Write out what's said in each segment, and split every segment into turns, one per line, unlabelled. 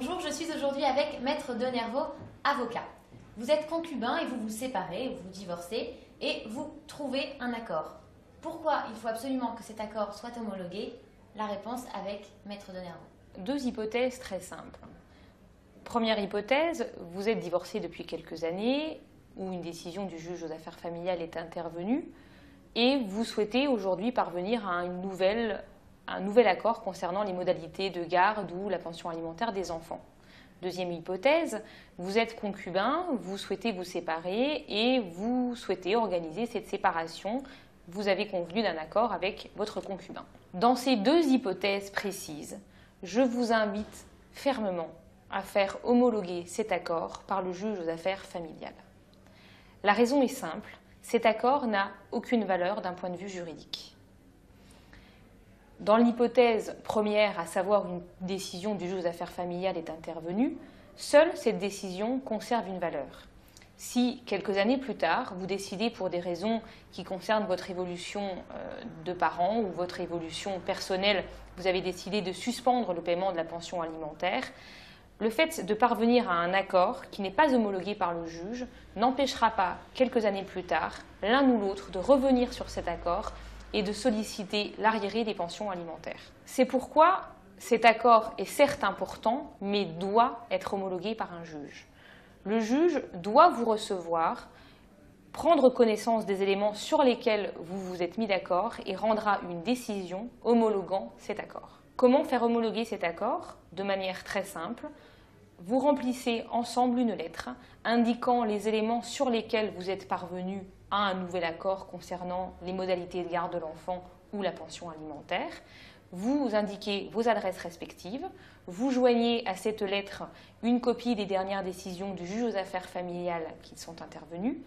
Bonjour, je suis aujourd'hui avec Maître Denervaux, avocat. Vous êtes concubin et vous vous séparez, ou vous divorcez, et vous trouvez un accord. Pourquoi il faut absolument que cet accord soit homologué? La réponse avec Maître Denervaux.
Deux hypothèses très simples. Première hypothèse, vous êtes divorcé depuis quelques années, ou une décision du juge aux affaires familiales est intervenue, et vous souhaitez aujourd'hui parvenir à un nouvel accord concernant les modalités de garde ou la pension alimentaire des enfants. Deuxième hypothèse, vous êtes concubin, vous souhaitez vous séparer et vous souhaitez organiser cette séparation. Vous avez convenu d'un accord avec votre concubin. Dans ces deux hypothèses précises, je vous invite fermement à faire homologuer cet accord par le juge aux affaires familiales. La raison est simple, cet accord n'a aucune valeur d'un point de vue juridique. Dans l'hypothèse première, à savoir une décision du juge aux affaires familiales est intervenue, seule cette décision conserve une valeur. Si, quelques années plus tard, vous décidez pour des raisons qui concernent votre évolution de parents ou votre évolution personnelle, vous avez décidé de suspendre le paiement de la pension alimentaire, le fait de parvenir à un accord qui n'est pas homologué par le juge n'empêchera pas, quelques années plus tard, l'un ou l'autre de revenir sur cet accord et de solliciter l'arriéré des pensions alimentaires. C'est pourquoi cet accord est certes important, mais doit être homologué par un juge. Le juge doit vous recevoir, prendre connaissance des éléments sur lesquels vous vous êtes mis d'accord et rendra une décision homologuant cet accord. Comment faire homologuer cet accord? De manière très simple. Vous remplissez ensemble une lettre indiquant les éléments sur lesquels vous êtes parvenu à un nouvel accord concernant les modalités de garde de l'enfant ou la pension alimentaire. Vous indiquez vos adresses respectives, vous joignez à cette lettre une copie des dernières décisions du juge aux affaires familiales qui sont intervenues,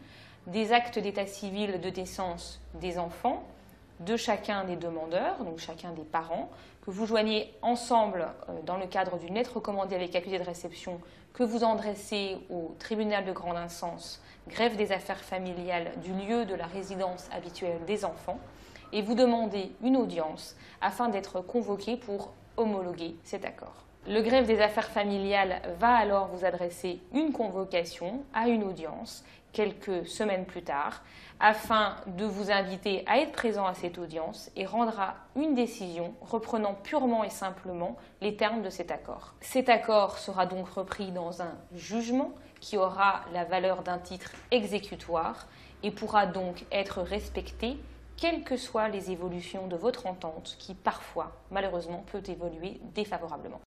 des actes d'état civil de naissance des enfants, de chacun des demandeurs, donc chacun des parents, que vous joignez ensemble dans le cadre d'une lettre recommandée avec accusé de réception que vous adressez au tribunal de grande instance, greffe des affaires familiales du lieu de la résidence habituelle des enfants, et vous demandez une audience afin d'être convoqué pour homologuer cet accord. Le greffe des affaires familiales va alors vous adresser une convocation à une audience quelques semaines plus tard afin de vous inviter à être présent à cette audience et rendra une décision reprenant purement et simplement les termes de cet accord. Cet accord sera donc repris dans un jugement qui aura la valeur d'un titre exécutoire et pourra donc être respecté quelles que soient les évolutions de votre entente qui parfois, malheureusement, peut évoluer défavorablement.